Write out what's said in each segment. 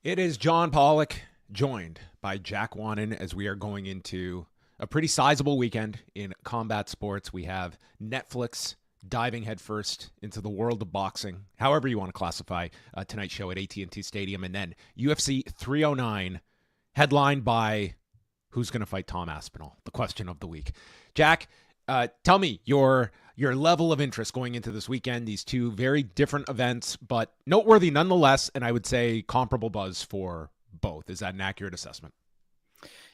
It is John Pollock, joined by Jack Wannan, as we are going into a pretty sizable weekend in combat sports. We have Netflix diving headfirst into the world of boxing, however you want to classify tonight's show at AT&T Stadium, and then UFC 309, headlined by who's going to fight Tom Aspinall, the question of the week. Jack, tell me your level of interest going into this weekend. These two very different events, but noteworthy nonetheless, and I would say comparable buzz for both. Is that an accurate assessment?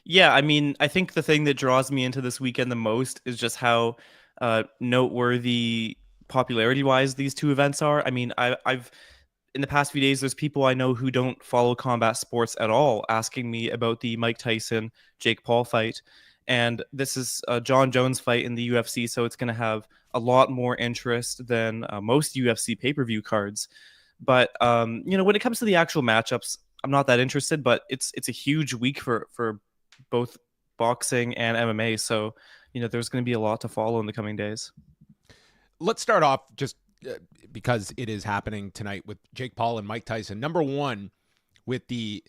Yeah, I mean, I think the thing that draws me into this weekend the most is just how noteworthy popularity-wise these two events are. I mean, I've in the past few days, there's people I know who don't follow combat sports at all asking me about the Mike Tyson Jake Paul fight, and this is a John Jones fight in the UFC, so it's going to have a lot more interest than most UFC pay-per-view cards. But when it comes to the actual matchups, I'm not that interested. But it's a huge week for both boxing and MMA. So, there's going to be a lot to follow in the coming days. Let's start off just because it is happening tonight with Jake Paul and Mike Tyson. Number one, with the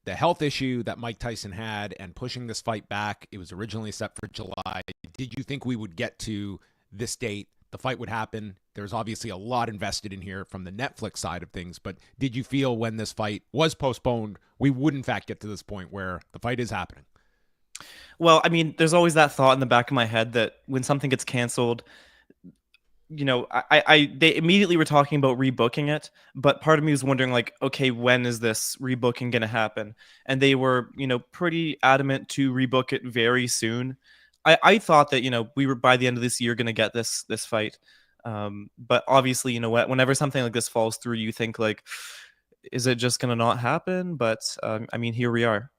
health issue that Mike Tyson had and pushing this fight back, it was originally set for July. Did you think we would get to this date? The fight would happen. There's obviously a lot invested in here from the Netflix side of things, but did you feel when this fight was postponed, we would in fact get to this point where the fight is happening? Well, I mean, there's always that thought in the back of my head that when something gets canceled, they immediately were talking about rebooking it, but part of me was wondering, like, okay, when is this rebooking going to happen? And they were, pretty adamant to rebook it very soon. I thought that, we were by the end of this year going to get this fight. But obviously, whenever something like this falls through, you think, like, is it just going to not happen? But I mean, here we are.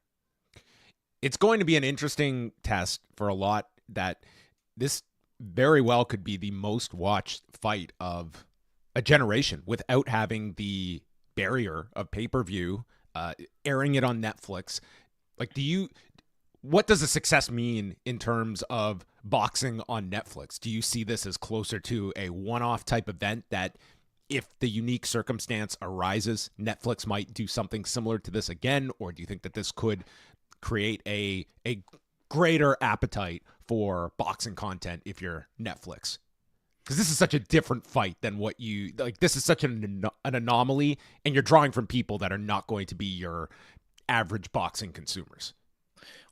It's going to be an interesting test for a lot that this very well could be the most watched fight of a generation without having the barrier of pay-per-view, airing it on Netflix. Like, what does a success mean in terms of boxing on Netflix? Do you see this as closer to a one-off type event that if the unique circumstance arises, Netflix might do something similar to this again? Or do you think that this could create a greater appetite for boxing content if you're Netflix? Because this is such a different fight than what you like. This is such an anomaly, and you're drawing from people that are not going to be your average boxing consumers.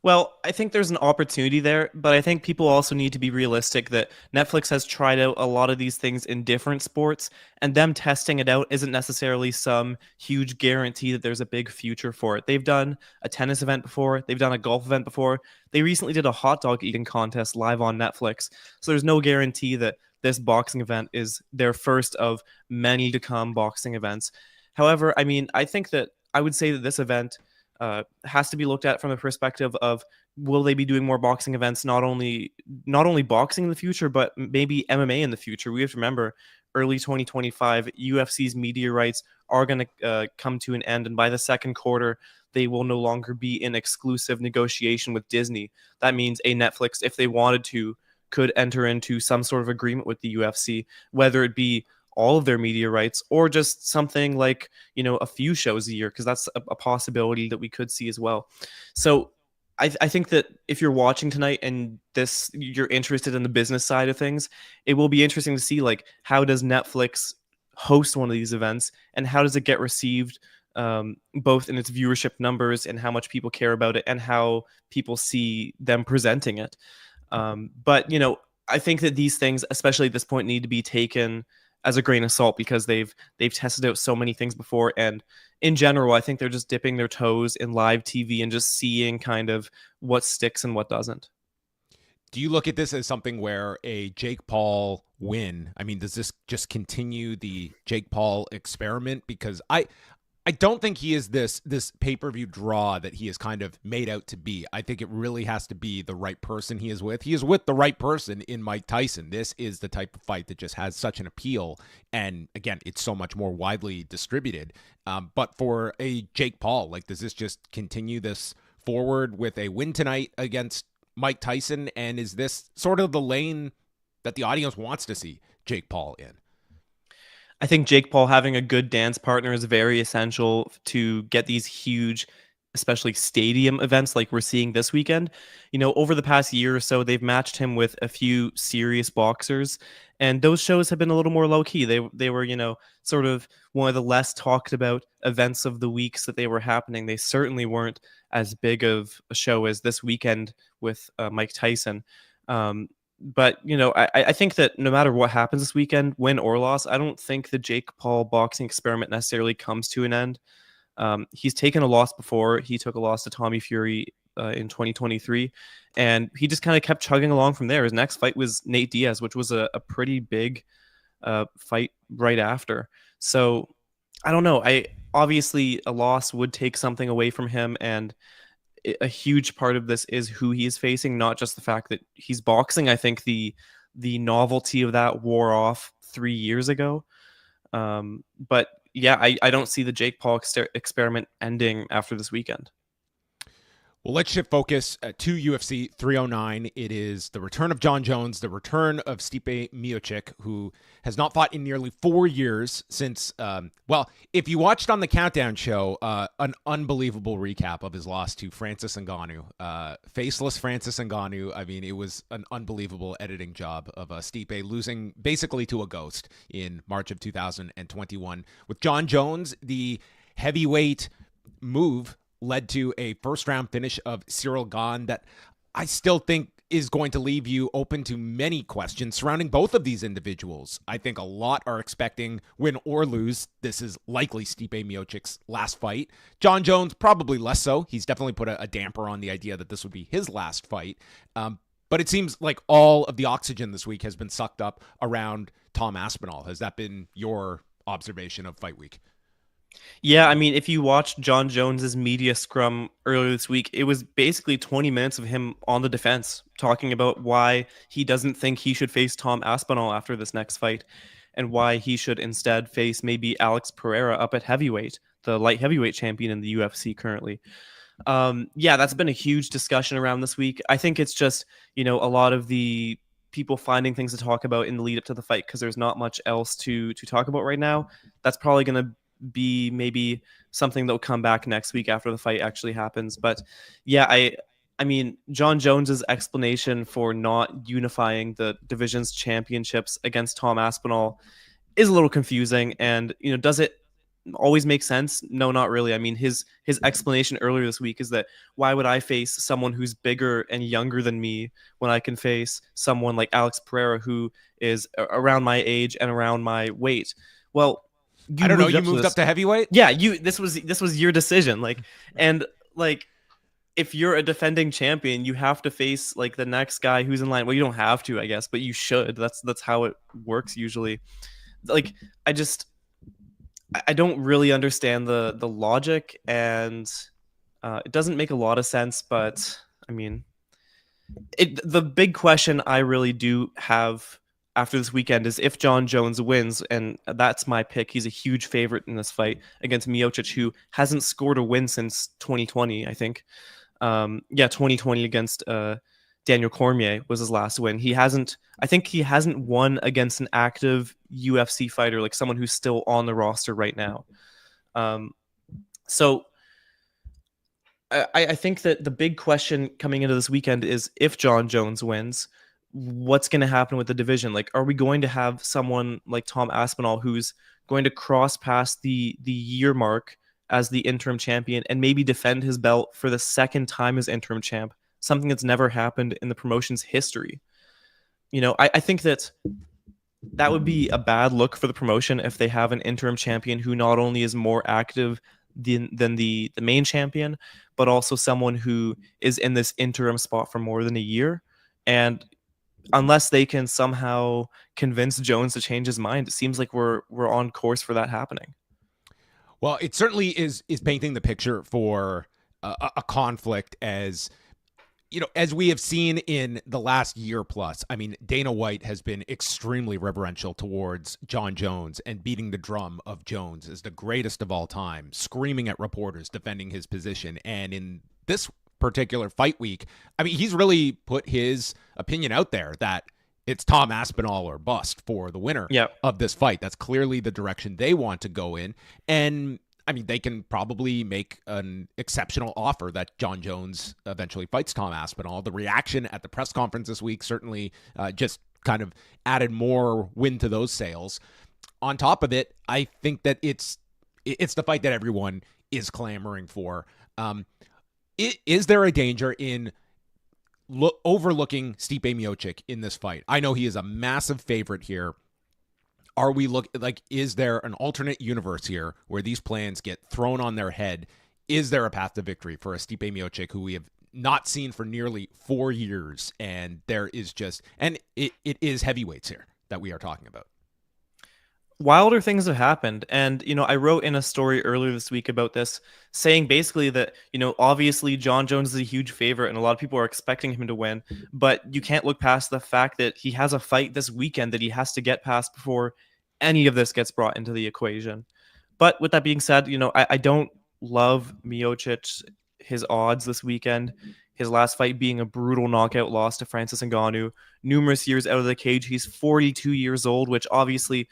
Well, I think there's an opportunity there, but I think people also need to be realistic that Netflix has tried out a lot of these things in different sports, and them testing it out isn't necessarily some huge guarantee that there's a big future for it. They've done a tennis event before, they've done a golf event before, they recently did a hot dog eating contest live on Netflix, so there's no guarantee that this boxing event is their first of many to come boxing events. However, I mean, I think that I would say that this event has to be looked at from the perspective of, will they be doing more boxing events, not only boxing in the future, but maybe MMA in the future. We have to remember, early 2025, UFC's media rights are going to come to an end, and by the second quarter, they will no longer be in exclusive negotiation with Disney. That means a Netflix, if they wanted to, could enter into some sort of agreement with the UFC, whether it be all of their media rights or just something like, a few shows a year, because that's a possibility that we could see as well. So I think that if you're watching tonight and you're interested in the business side of things, it will be interesting to see, like, how does Netflix host one of these events and how does it get received, both in its viewership numbers and how much people care about it and how people see them presenting it. But I think that these things, especially at this point, need to be taken as a grain of salt, because they've tested out so many things before, and in general, I think they're just dipping their toes in live TV and just seeing kind of what sticks and what doesn't. Do you look at this as something where a Jake Paul win, I mean, does this just continue the Jake Paul experiment? Because I don't think he is this pay-per-view draw that he is kind of made out to be. I think it really has to be the right person he is with. He is with the right person in Mike Tyson. This is the type of fight that just has such an appeal. And again, it's so much more widely distributed. But for a Jake Paul, like, does this just continue this forward with a win tonight against Mike Tyson? And is this sort of the lane that the audience wants to see Jake Paul in? I think Jake Paul having a good dance partner is very essential to get these huge, especially stadium events like we're seeing this weekend. Over the past year or so, they've matched him with a few serious boxers, and those shows have been a little more low key. They were, sort of one of the less talked about events of the weeks that they were happening. They certainly weren't as big of a show as this weekend with Mike Tyson. But I think that no matter what happens this weekend, win or loss, I don't think the Jake Paul boxing experiment necessarily comes to an end. He's taken a loss before. He took a loss to Tommy Fury in 2023, and he just kind of kept chugging along from there. His next fight was Nate Diaz, which was a pretty big fight right after. So I don't know. I obviously a loss would take something away from him, and a huge part of this is who he is facing, not just the fact that he's boxing. I think the novelty of that wore off 3 years ago. But yeah, I don't see the Jake Paul experiment ending after this weekend. Well, let's shift focus to UFC 309. It is the return of Jon Jones, the return of Stipe Miocic, who has not fought in nearly 4 years since, well, if you watched on the Countdown show, an unbelievable recap of his loss to Francis Ngannou, faceless Francis Ngannou. I mean, it was an unbelievable editing job of Stipe losing basically to a ghost in March of 2021. With Jon Jones, the heavyweight move led to a first-round finish of Cyril Gane that I still think is going to leave you open to many questions surrounding both of these individuals. I think a lot are expecting, win or lose, this is likely Stipe Miocic's last fight. Jon Jones, probably less so. He's definitely put a damper on the idea that this would be his last fight. But it seems like all of the oxygen this week has been sucked up around Tom Aspinall. Has that been your observation of fight week? Yeah, I mean, if you watched Jon Jones's media scrum earlier this week, it was basically 20 minutes of him on the defense talking about why he doesn't think he should face Tom Aspinall after this next fight and why he should instead face maybe Alex Pereira up at heavyweight, the light heavyweight champion in the UFC currently. Yeah, that's been a huge discussion around this week. I think it's just, a lot of the people finding things to talk about in the lead up to the fight because there's not much else to talk about right now. That's probably going to be maybe something that will come back next week after the fight actually happens. But yeah, I mean, Jon Jones's explanation for not unifying the division's championships against Tom Aspinall is a little confusing. And does it always make sense? No, not really. I mean, his explanation earlier this week is that why would I face someone who's bigger and younger than me when I can face someone like Alex Pereira who is around my age and around my weight? Well, I don't know. You moved up to heavyweight? Yeah, this was your decision. Like if you're a defending champion, you have to face like the next guy who's in line. Well, you don't have to, I guess, but you should. That's how it works usually. Like I don't really understand the logic, and it doesn't make a lot of sense. But I mean, the big question I really do have after this weekend is if Jon Jones wins, and that's my pick. He's a huge favorite in this fight against Miocic, who hasn't scored a win since 2020, I think. 2020 against Daniel Cormier was his last win. I think he hasn't won against an active UFC fighter, like someone who's still on the roster right now. So I think that the big question coming into this weekend is if Jon Jones wins, what's going to happen with the division? Like, are we going to have someone like Tom Aspinall who's going to cross past the year mark as the interim champion and maybe defend his belt for the second time as interim champ, something that's never happened in the promotion's history? I think that would be a bad look for the promotion if they have an interim champion who not only is more active than the main champion, but also someone who is in this interim spot for more than a year. And unless they can somehow convince Jones to change his mind, it seems like we're on course for that happening. Well, it certainly is painting the picture for a conflict as we have seen in the last year plus. I mean, Dana White has been extremely reverential towards Jon Jones and beating the drum of Jones as the greatest of all time, screaming at reporters, defending his position. And in this particular fight week, I mean, he's really put his opinion out there that it's Tom Aspinall or bust for the winner Yeah. of this fight. That's clearly the direction they want to go in. And I mean, they can probably make an exceptional offer that Jon Jones eventually fights Tom Aspinall. The reaction at the press conference this week certainly just kind of added more wind to those sails. On top of it, I think that it's the fight that everyone is clamoring for. Is there a danger in overlooking Stipe Miocic in this fight? I know he is a massive favorite here. Are we is there an alternate universe here where these plans get thrown on their head? Is there a path to victory for a Stipe Miocic who we have not seen for nearly 4 years? And there is it is heavyweights here that we are talking about. Wilder things have happened. And, I wrote in a story earlier this week about this, saying basically that, obviously Jon Jones is a huge favorite and a lot of people are expecting him to win, but you can't look past the fact that he has a fight this weekend that he has to get past before any of this gets brought into the equation. But with that being said, I don't love Miocic, his odds this weekend. His last fight being a brutal knockout loss to Francis Ngannou. Numerous years out of the cage. He's 42 years old, which obviously,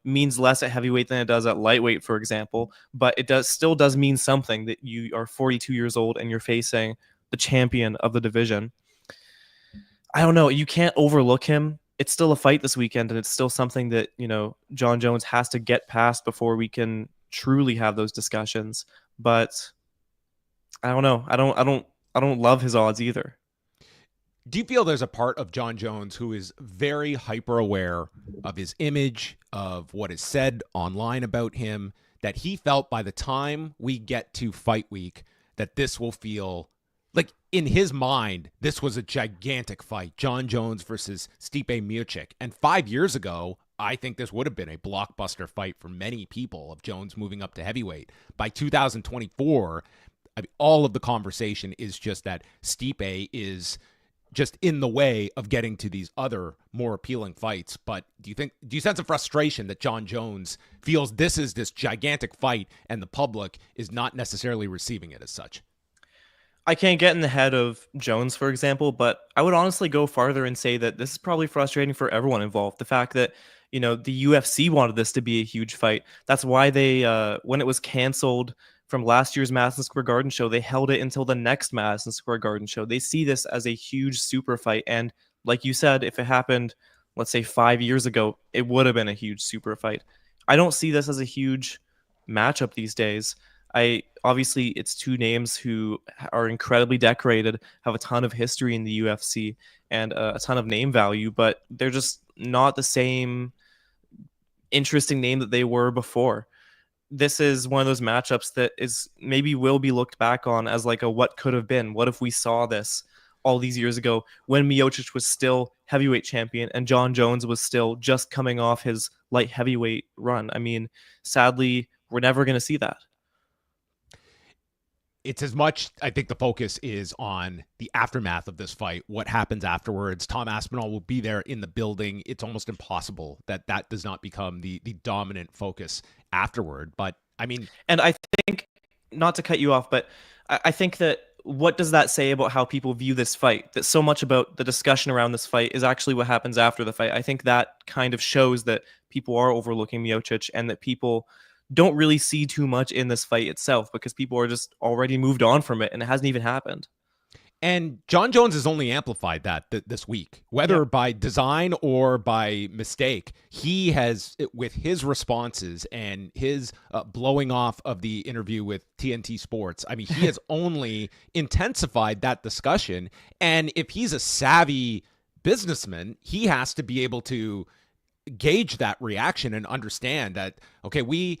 means less at heavyweight than it does at lightweight, for example. But it still does mean something that you are 42 years old and you're facing the champion of the division. I don't know. You can't overlook him. It's still a fight this weekend, and it's still something that, Jon Jones has to get past before we can truly have those discussions. But I don't know. I don't love his odds either. Do you feel there's a part of Jon Jones who is very hyper aware of his image, of what is said online about him, that he felt by the time we get to fight week that this will feel like, in his mind, this was a gigantic fight, Jon Jones versus Stipe Miocic. And 5 years ago, I think this would have been a blockbuster fight for many people, of Jones moving up to heavyweight. By 2024, all of the conversation is just that Stipe is just in the way of getting to these other more appealing fights. But do you sense a frustration that Jon Jones feels this is this gigantic fight and the public is not necessarily receiving it as such? I can't get in the head of Jones, for example, but I would honestly go farther and say that this is probably frustrating for everyone involved. The fact that, the UFC wanted this to be a huge fight. That's why they, when it was canceled from last year's Madison Square Garden show, they held it until the next Madison Square Garden show. They see this as a huge super fight. And like you said, if it happened, let's say 5 years ago, it would have been a huge super fight. I don't see this as a huge matchup these days. Obviously it's two names who are incredibly decorated, have a ton of history in the UFC and a ton of name value, but they're just not the same interesting name that they were before. This is one of those matchups that is maybe will be looked back on as like a what could have been. What if we saw this all these years ago when Miocic was still heavyweight champion and Jon Jones was still just coming off his light heavyweight run? I mean, sadly, we're never going to see that. It's as much, I think the focus is on the aftermath of this fight, what happens afterwards. Tom Aspinall will be there in the building. It's almost impossible that does not become the dominant focus afterward. But I mean, and I think, not to cut you off, but I think that what does that say about how people view this fight? That so much about the discussion around this fight is actually what happens after the fight. I think that kind of shows that people are overlooking Miocic and that people don't really see too much in this fight itself because people are just already moved on from it and it hasn't even happened. And Jon Jones has only amplified that this week, whether by design or by mistake. He has, with his responses and his blowing off of the interview with TNT Sports, I mean, he has only intensified that discussion. And if he's a savvy businessman, he has to be able to gauge that reaction and understand that, okay,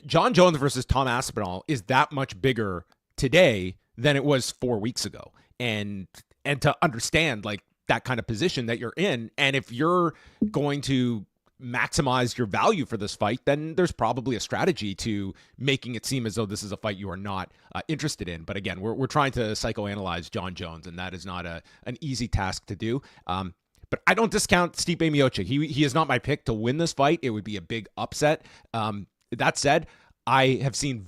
Jon Jones versus Tom Aspinall is that much bigger today than it was 4 weeks ago. And to understand like that kind of position that you're in. And if you're going to maximize your value for this fight, then there's probably a strategy to making it seem as though this is a fight you are not interested in. But again, we're trying to psychoanalyze Jon Jones, and that is not an easy task to do. But I don't discount Stipe Miocic. He is not my pick to win this fight. It would be a big upset. That said, I have seen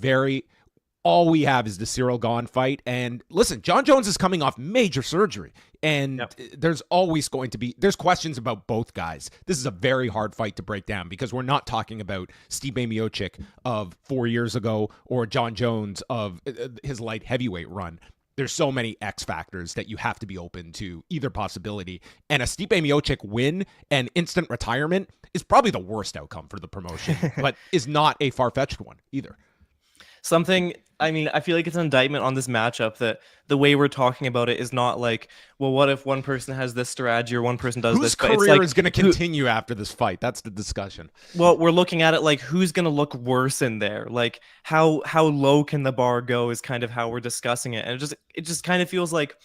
all we have is the Cyril Gane fight. And listen, John Jones is coming off major surgery. And there's always going to be, there's questions about both guys. This is a very hard fight to break down because we're not talking about Stipe Miocic of 4 years ago or John Jones of his light heavyweight run. There's so many X factors that you have to be open to either possibility. And a Stipe Miocic win and instant retirement is probably the worst outcome for the promotion, but is not a far-fetched one either. I feel like it's an indictment on this matchup that the way we're talking about it is not like, well, what if one person has this strategy or one person does this? Whose career is going to continue after this fight? That's the discussion. Well, we're looking at it like who's going to look worse in there? Like how low can the bar go is kind of how we're discussing it. And it just kind of feels like,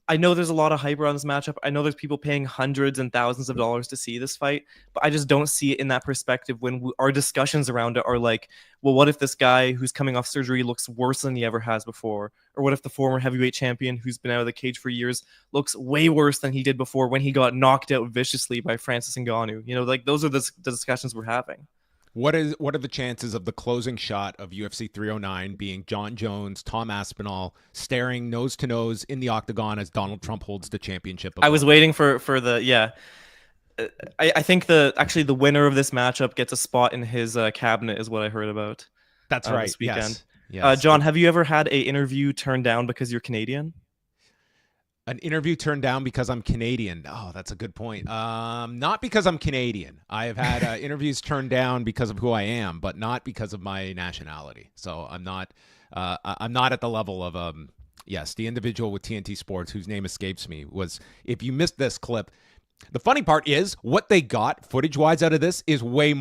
I know there's a lot of hype around this matchup. I know there's people paying hundreds and thousands of dollars to see this fight, but I just don't see it in that perspective when our discussions around it are like, well, what if this guy who's coming off surgery looks worse than he ever has before? Or what if the former heavyweight champion who's been out of the cage for years looks way worse than he did before when he got knocked out viciously by Francis Ngannou? You know, like those are the discussions we're having. What are the chances of the closing shot of UFC 309 being John Jones, Tom Aspinall staring nose to nose in the octagon as Donald Trump holds the championship? I was waiting for the I think the winner of this matchup gets a spot in his cabinet is what I heard about. That's right. This weekend. Yes. John, have you ever had an interview turned down because you're Canadian? An interview turned down because I'm Canadian. Oh, that's a good point. Not because I'm Canadian. I have had interviews turned down because of who I am, but not because of my nationality. So I'm not at the level of yes, the individual with TNT Sports whose name escapes me was. If you missed this clip, the funny part is what they got footage wise out of this is way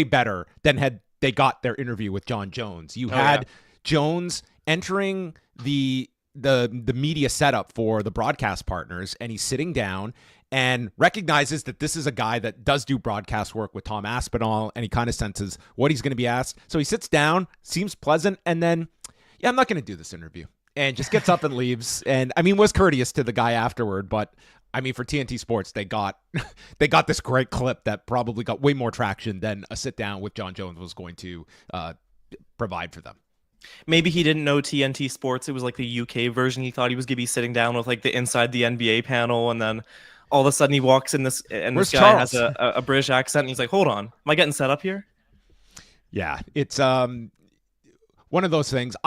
better than had they got their interview with John Jones. You had Jones entering the media setup for the broadcast partners, and he's sitting down and recognizes that this is a guy that does do broadcast work with Tom Aspinall, and he kind of senses what he's going to be asked. So he sits down, seems pleasant, and then, I'm not going to do this interview, and just gets up and leaves. And was courteous to the guy afterward, but for TNT Sports, they got this great clip that probably got way more traction than a sit down with John Jones was going to provide for them. Maybe he didn't know TNT Sports. It was like the UK version. He thought he was going to be sitting down with like the inside the NBA panel, and then all of a sudden he walks in this guy Charles? has a British accent, and he's like, "Hold on, am I getting set up here?" Yeah, it's one of those things.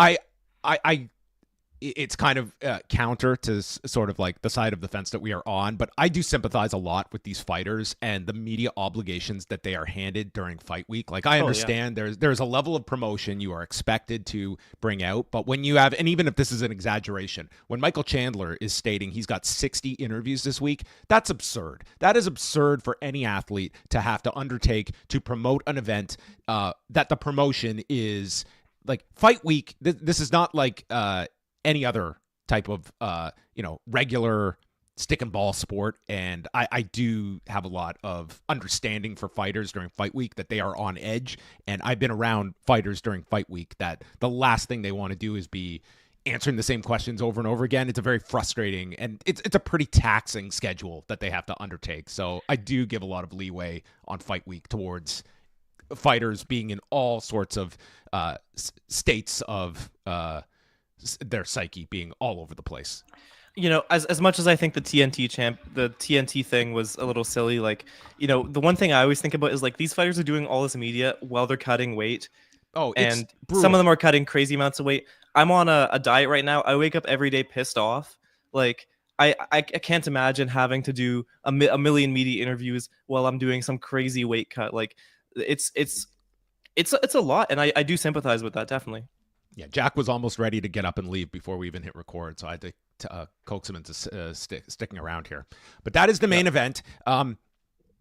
It's kind of counter to sort of like the side of the fence that we are on, but I do sympathize a lot with these fighters and the media obligations that they are handed during fight week. Like I understand there's a level of promotion you are expected to bring out, but when you have, and even if this is an exaggeration, when Michael Chandler is stating he's got 60 interviews this week, that's absurd. That is absurd for any athlete to have to undertake to promote an event that the promotion is like fight week. This is not like any other type of, regular stick and ball sport. And I do have a lot of understanding for fighters during fight week that they are on edge. And I've been around fighters during fight week that the last thing they want to do is be answering the same questions over and over again. It's a very frustrating and it's a pretty taxing schedule that they have to undertake. So I do give a lot of leeway on fight week towards fighters being in all sorts of states of their psyche being all over the place. As much as I think the TNT thing was a little silly, like, the one thing I always think about is like these fighters are doing all this media while they're cutting weight. Oh, and brutal. Some of them are cutting crazy amounts of weight. I'm on a diet right now. I wake up every day pissed off. Like I can't imagine having to do a million media interviews while I'm doing some crazy weight cut. Like it's a lot, and I do sympathize with that, definitely. Yeah, Jack was almost ready to get up and leave before we even hit record, so I had to coax him into sticking around here. But that is the main event.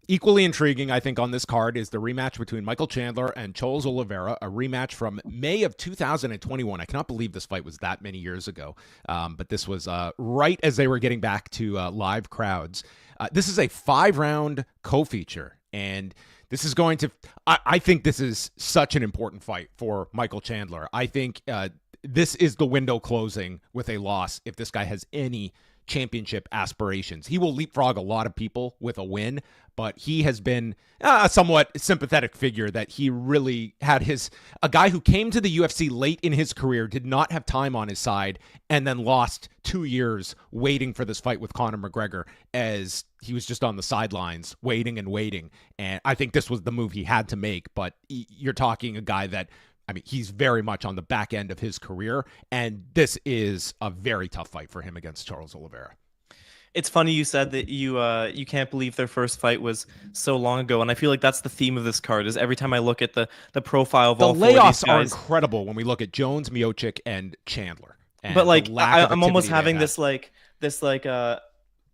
Equally intriguing, I think, on this card is the rematch between Michael Chandler and Charles Oliveira, a rematch from May of 2021. I cannot believe this fight was that many years ago, but this was right as they were getting back to live crowds. This is a 5-round co-feature, and this is going to, I think this is such an important fight for Michael Chandler. I think this is the window closing with a loss if this guy has any championship aspirations. He will leapfrog a lot of people with a win, but he has been a somewhat sympathetic figure that he really had a guy who came to the UFC late in his career, did not have time on his side, and then lost 2 years waiting for this fight with Conor McGregor as he was just on the sidelines waiting and waiting. And I think this was the move he had to make, but you're talking a guy that, I mean, he's very much on the back end of his career, and this is a very tough fight for him against Charles Oliveira. It's funny you said that you can't believe their first fight was so long ago, and I feel like that's the theme of this card. Is every time I look at the profile of all four of these guys, the layoffs are incredible when we look at Jones, Miocic, and Chandler. And but like I'm almost having this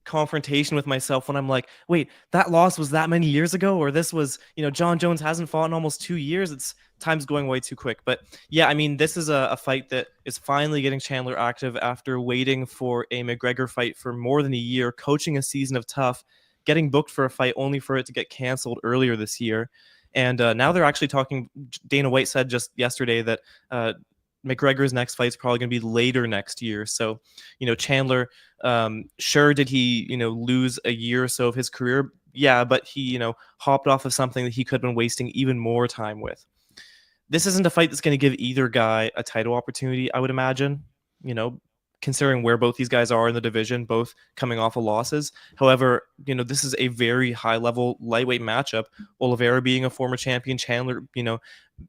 confrontation with myself when I'm like, wait, that loss was that many years ago, or this was, John Jones hasn't fought in almost 2 years. Time's going way too quick. But yeah, I mean, this is a fight that is finally getting Chandler active after waiting for a McGregor fight for more than a year, coaching a season of tough, getting booked for a fight only for it to get canceled earlier this year. And now they're actually talking. Dana White said just yesterday that McGregor's next fight is probably going to be later next year. So, Chandler, sure, did he, lose a year or so of his career? Yeah, but he, hopped off of something that he could have been wasting even more time with. This isn't a fight that's going to give either guy a title opportunity, I would imagine, considering where both these guys are in the division, both coming off of losses. However, this is a very high-level lightweight matchup. Oliveira being a former champion, Chandler,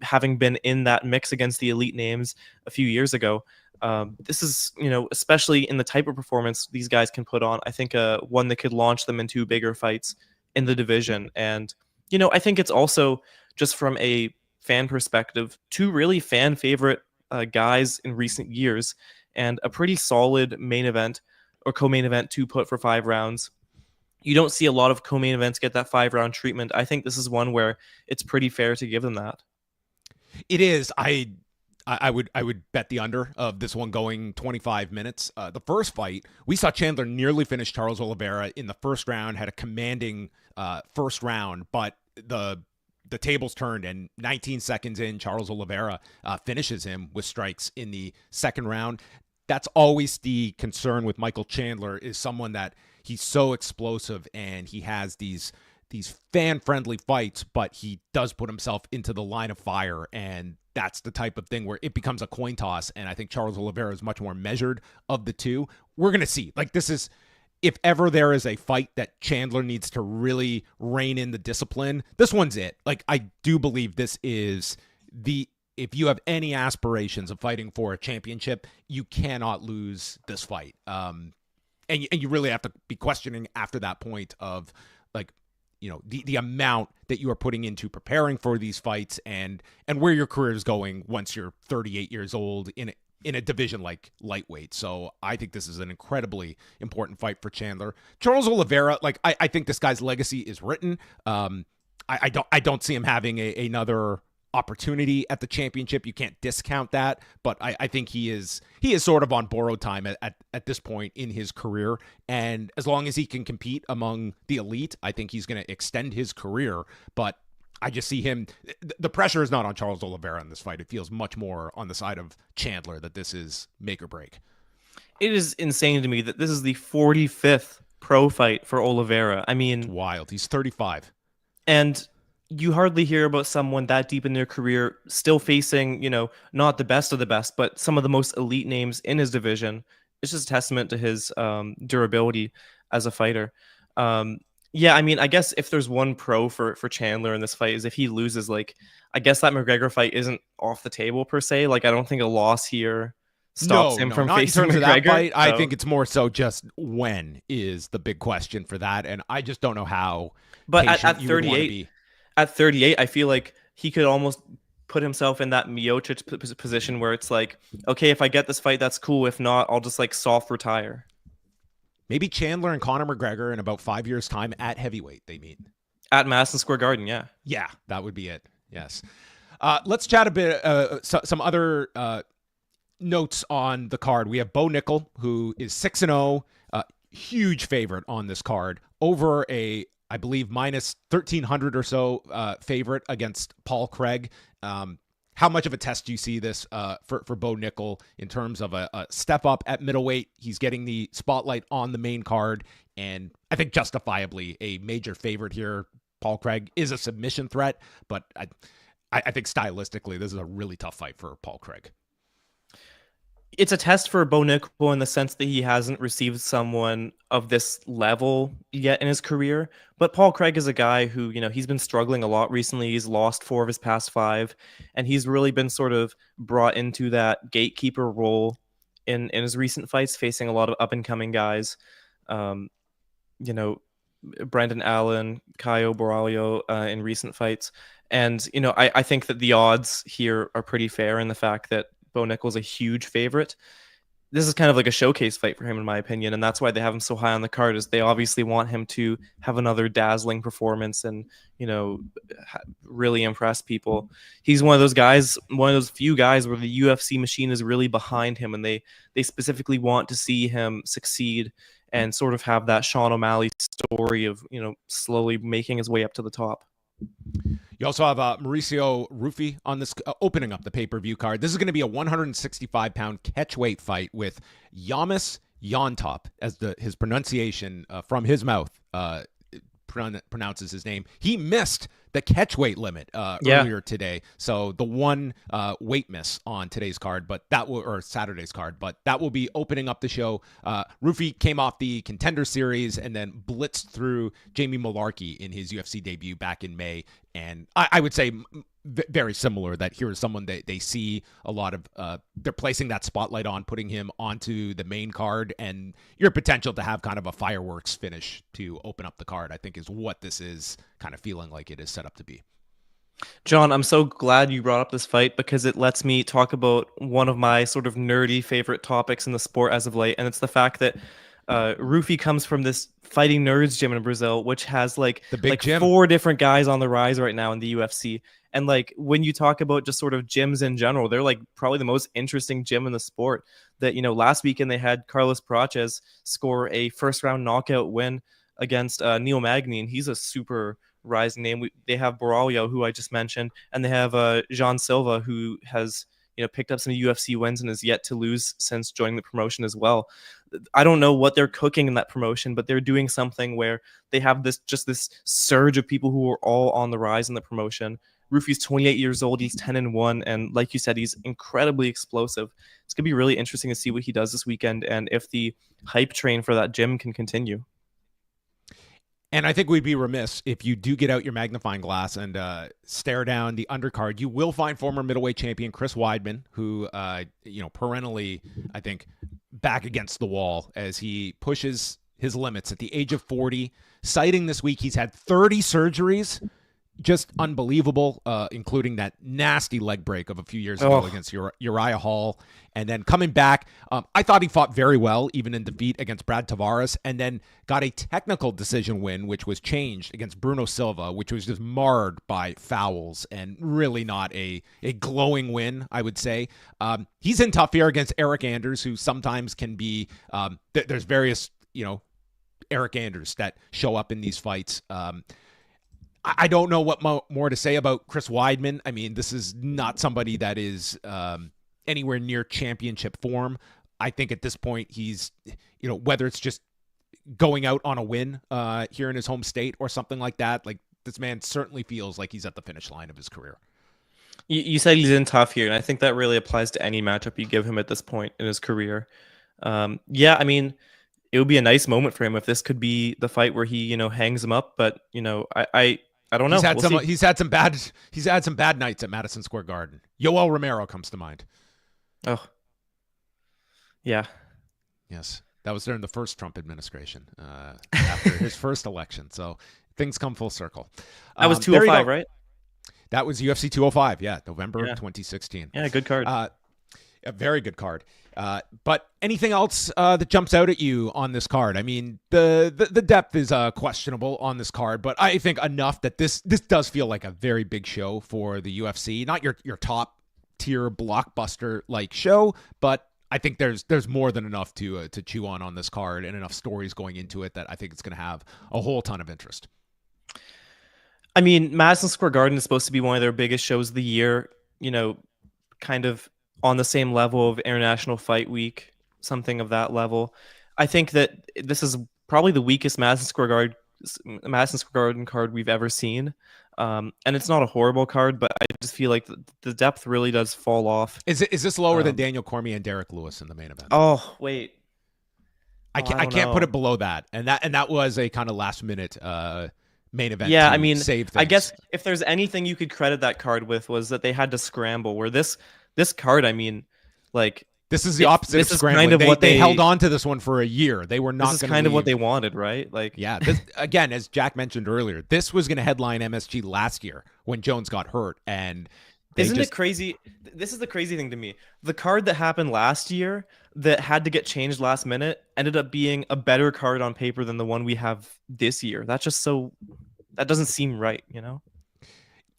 having been in that mix against the elite names a few years ago. This is, especially in the type of performance these guys can put on, I think one that could launch them into bigger fights in the division. And, I think it's also just from a fan perspective, two really fan favorite guys in recent years, and a pretty solid main event or co-main event to put for 5 rounds. You don't see a lot of co-main events get that 5-round treatment. I think this is one where it's pretty fair to give them that. It is. I would bet the under of this one going 25 minutes. The first fight, we saw Chandler nearly finish Charles Oliveira in the first round, had a commanding first round, but the tables turned, and 19 seconds in, Charles Oliveira finishes him with strikes in the second round. That's always the concern with Michael Chandler, is someone that he's so explosive and he has these fan-friendly fights, but he does put himself into the line of fire, and that's the type of thing where it becomes a coin toss, and I think Charles Oliveira is much more measured of the two. We're going to see. This is, if ever there is a fight that Chandler needs to really rein in the discipline, this one's it. I do believe this is if you have any aspirations of fighting for a championship, you cannot lose this fight. And you really have to be questioning after that point of the amount that you are putting into preparing for these fights and where your career is going once you're 38 years old in a division like lightweight. So I think this is an incredibly important fight for Chandler. Charles Oliveira, I think this guy's legacy is written. I don't see him having another opportunity at the championship. You can't discount that, but I think he is sort of on borrowed time at this point in his career. And as long as he can compete among the elite, I think he's going to extend his career. But I just see him, the pressure is not on Charles Oliveira in this fight. It feels much more on the side of Chandler that this is make or break. It is insane to me that this is the 45th pro fight for Oliveira. I mean, it's wild. He's 35. And you hardly hear about someone that deep in their career still facing, not the best of the best, but some of the most elite names in his division. It's just a testament to his durability as a fighter. Yeah, I mean, I guess if there's one pro for Chandler in this fight is if he loses, I guess that McGregor fight isn't off the table per se. I don't think a loss here stops him from facing McGregor. That fight. So. I think it's more so just when is the big question for that, and I just don't know how. But at 38. At 38, I feel like he could almost put himself in that Miocic position where it's okay, if I get this fight, that's cool. If not, I'll just soft retire. Maybe Chandler and Conor McGregor in about 5 years' time at heavyweight they meet. At Madison Square Garden, yeah. Yeah, that would be it. Yes. Let's chat a bit, some other notes on the card. We have Bo Nickel, who is 6-0, huge favorite on this card, over I believe minus 1,300 or so favorite against Paul Craig. How much of a test do you see this for Bo Nickel in terms of a step up at middleweight? He's getting the spotlight on the main card, and I think justifiably a major favorite here. Paul Craig is a submission threat, but I think stylistically this is a really tough fight for Paul Craig. It's a test for Bo Nickel in the sense that he hasn't received someone of this level yet in his career. But Paul Craig is a guy who, he's been struggling a lot recently. He's lost 4 of his past 5, and he's really been sort of brought into that gatekeeper role in his recent fights, facing a lot of up-and-coming guys. Brendan Allen, Caio Borralho in recent fights. And, I think that the odds here are pretty fair in the fact that Bo Nickel's a huge favorite. This is kind of like a showcase fight for him, in my opinion, and that's why they have him so high on the card. Is they obviously want him to have another dazzling performance and really impress people. He's one of those guys, one of those few guys where the UFC machine is really behind him, and they specifically want to see him succeed and sort of have that Sean O'Malley story of slowly making his way up to the top. You also have Mauricio Rufy on this opening up the pay-per-view card. This is going to be a 165-pound catchweight fight with Yamis Yontop, as his pronunciation from his mouth pronounces his name. He missed the catchweight limit earlier today, so the one weight miss on today's card, or Saturday's card, but that will be opening up the show. Rufy came off the Contender Series and then blitzed through Jamie Mullarkey in his UFC debut back in May, and I would say very similar, that here is someone that they see a lot of, they're placing that spotlight on, putting him onto the main card, and your potential to have kind of a fireworks finish to open up the card, I think, is what this is kind of feeling like it is set up to be. John, I'm so glad you brought up this fight because it lets me talk about one of my sort of nerdy favorite topics in the sport as of late, and it's the fact that Rufy comes from this Fighting Nerds gym in Brazil, which has like 4 different guys on the rise right now in the UFC. And like when you talk about just sort of gyms in general, they're like probably the most interesting gym in the sport. That last weekend they had Carlos Prates score a first-round knockout win against Neil Magny, and he's a super rising name. They have Borralho, who I just mentioned, and they have Jean Silva, who has picked up some UFC wins and is yet to lose since joining the promotion as well. I don't know what they're cooking in that promotion, but they're doing something where they have this surge of people who are all on the rise in the promotion. Rufy's 28 years old. He's 10-1. And like you said, he's incredibly explosive. It's going to be really interesting to see what he does this weekend and if the hype train for that gym can continue. And I think we'd be remiss if you do get out your magnifying glass and stare down the undercard. You will find former middleweight champion Chris Weidman, who, perennially, I think, back against the wall as he pushes his limits at the age of 40. Citing this week, he's had 30 surgeries. Just unbelievable, including that nasty leg break of a few years ago against Uriah Hall. And then coming back, I thought he fought very well, even in defeat against Brad Tavares, and then got a technical decision win, which was changed against Bruno Silva, which was just marred by fouls and really not a glowing win, I would say. He's in tough here against Eric Anders, who sometimes can be, there's various, Eric Anders that show up in these fights. I don't know what more to say about Chris Weidman. I mean, this is not somebody that is anywhere near championship form. I think at this point he's, whether it's just going out on a win here in his home state or something like that, like this man certainly feels like he's at the finish line of his career. You said he's in tough here, and I think that really applies to any matchup you give him at this point in his career. I mean, it would be a nice moment for him if this could be the fight where he, hangs him up. But, I don't know. He's had some bad nights at Madison Square Garden. Yoel Romero comes to mind. Oh, yeah. Yes, that was during the first Trump administration after his first election. So things come full circle. That was 205, right? That was UFC 205. Yeah, November 2016. Yeah, good card. A very good card. But anything else that jumps out at you on this card? I mean, the depth is questionable on this card, but I think enough that this does feel like a very big show for the UFC. Not your top tier blockbuster like show, but I think there's more than enough to chew on this card and enough stories going into it that I think it's going to have a whole ton of interest. I mean, Madison Square Garden is supposed to be one of their biggest shows of the year. kind of on the same level of International Fight Week, something of that level. I think that this is probably the weakest Madison Square Garden card we've ever seen. And it's not a horrible card, but I just feel like the depth really does fall off. Is this lower than Daniel Cormier and Derek Lewis in the main event? Oh, wait. I can't put it below that. And that was a kind of last minute main event. Yeah, I mean, save things. I guess if there's anything you could credit that card with was that they had to scramble. Where this card, I mean, like this is the opposite of scrambling. Kind of what they held on to this one for a year. They were not. This is kind of what they wanted, right? Like, yeah. This, again, as Jack mentioned earlier, this was going to headline MSG last year when Jones got hurt, and isn't it crazy? This is the crazy thing to me. The card that happened last year that had to get changed last minute ended up being a better card on paper than the one we have this year. That's just that doesn't seem right, you know?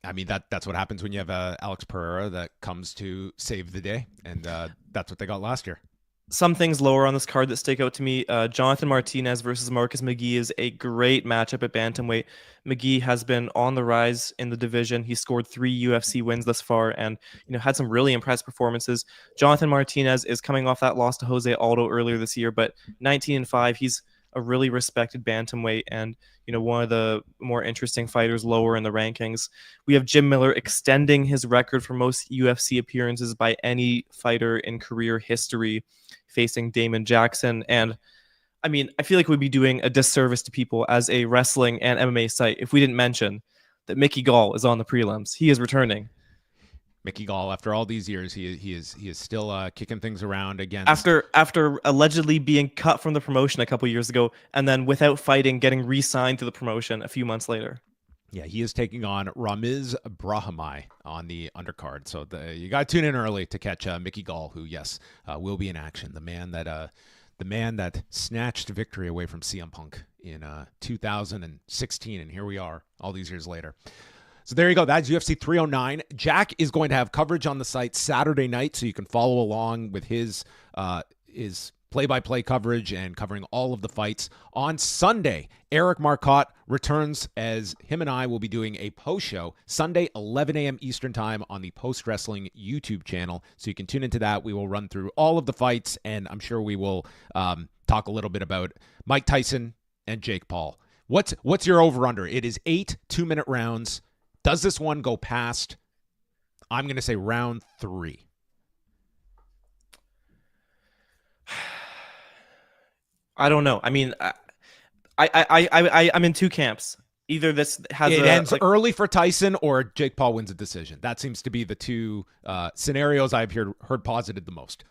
I mean, that's what happens when you have Alex Pereira that comes to save the day, and that's what they got last year. Some things lower on this card that stick out to me. Jonathan Martinez versus Marcus McGee is a great matchup at bantamweight. McGee has been on the rise in the division. He scored 3 UFC wins thus far, and had some really impressive performances. Jonathan Martinez is coming off that loss to Jose Aldo earlier this year, but 19-5. He's a really respected bantamweight, and one of the more interesting fighters lower in the rankings. We have Jim Miller extending his record for most UFC appearances by any fighter in career history, facing Damon Jackson. And I mean, I feel like we'd be doing a disservice to people as a wrestling and MMA site if we didn't mention that Mickey Gall is on the prelims. He is returning. Mickey Gall, after all these years, he is still kicking things around again. After allegedly being cut from the promotion a couple years ago, and then without fighting, getting re-signed to the promotion a few months later. Yeah, he is taking on Ramiz Brahimaj on the undercard. So you got to tune in early to catch Mickey Gall, who will be in action. The man that snatched victory away from CM Punk in 2016, and here we are, all these years later. So there you go. That's UFC 309. Jack is going to have coverage on the site Saturday night, so you can follow along with his play-by-play coverage and covering all of the fights. On Sunday, Eric Marcotte returns as him and I will be doing a post-show Sunday, 11 a.m. Eastern Time on the Post Wrestling YouTube channel. So you can tune into that. We will run through all of the fights, and I'm sure we will talk a little bit about Mike Tyson and Jake Paul. What's your over-under? It is 8 2-minute rounds. Does this one go past, I'm going to say, round 3? I don't know. I mean, I'm in two camps. Either this ends early for Tyson, or Jake Paul wins a decision. That seems to be the two scenarios I've heard posited the most.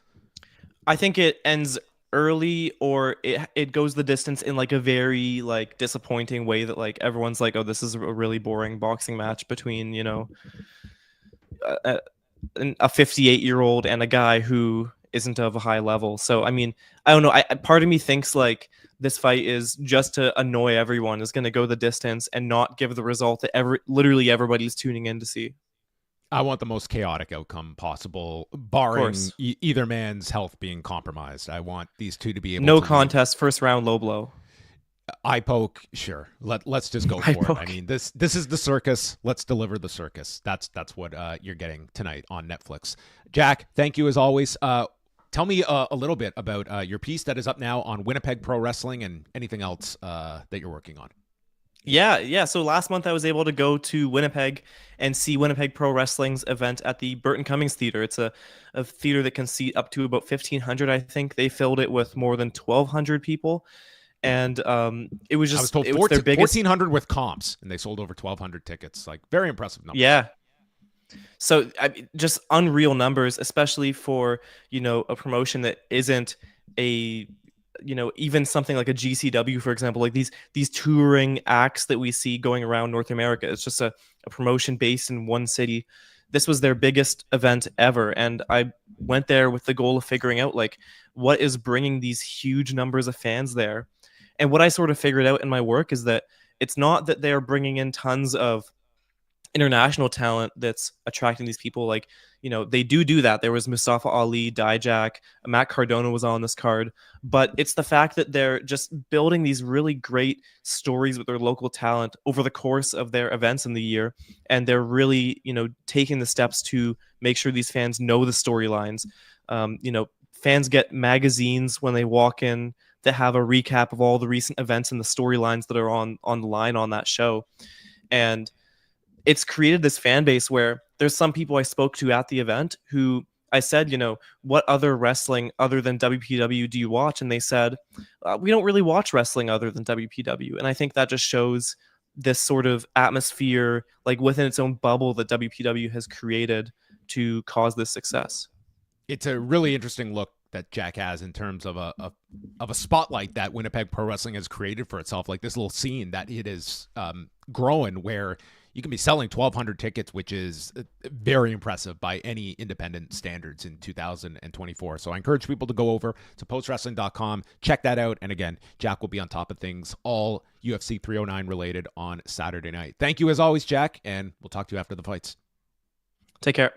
I think it ends early, or it goes the distance in like a very like disappointing way that like everyone's like, oh, this is a really boring boxing match between a 58-year-old and a guy who isn't of a high level. So I mean, I don't know. Part of me thinks like this fight is just to annoy everyone, is going to go the distance and not give the result that literally everybody's tuning in to see. I want the most chaotic outcome possible, barring either man's health being compromised. I want these two to be able to... No contest, first round, low blow. Eye poke, sure. Let's just go for it. I mean, this is the circus. Let's deliver the circus. That's what you're getting tonight on Netflix. Jack, thank you as always. Tell me a little bit about your piece that is up now on Winnipeg Pro Wrestling and anything else that you're working on. Yeah. So last month I was able to go to Winnipeg and see Winnipeg Pro Wrestling's event at the Burton Cummings Theater. It's a theater that can seat up to about 1,500. I think they filled it with more than 1,200 people, and it was just, I was told it was their biggest... 1,400 with comps, and they sold over 1,200 tickets. Like, very impressive numbers. Yeah. So just unreal numbers, especially for a promotion that isn't a even something like a GCW, for example, like these touring acts that we see going around North America. It's just a promotion based in one city. This was their biggest event ever. And I went there with the goal of figuring out like what is bringing these huge numbers of fans there. And what I sort of figured out in my work is that it's not that they're bringing in tons of international talent that's attracting these people. Like, they do that. There was Mustafa Ali, Dijak, Matt Cardona was on this card, but it's the fact that they're just building these really great stories with their local talent over the course of their events in the year, and they're really, taking the steps to make sure these fans know the storylines. Fans get magazines when they walk in that have a recap of all the recent events and the storylines that are on the line on that show. And it's created this fan base where there's some people I spoke to at the event who I said, what other wrestling other than WPW do you watch? And they said, we don't really watch wrestling other than WPW. And I think that just shows this sort of atmosphere, like within its own bubble, that WPW has created to cause this success. It's a really interesting look that Jack has in terms of a spotlight that Winnipeg Pro Wrestling has created for itself, like this little scene that it is growing, where you can be selling 1,200 tickets, which is very impressive by any independent standards in 2024. So I encourage people to go over to postwrestling.com, check that out. And again, Jack will be on top of things, all UFC 309 related, on Saturday night. Thank you as always, Jack, and we'll talk to you after the fights. Take care.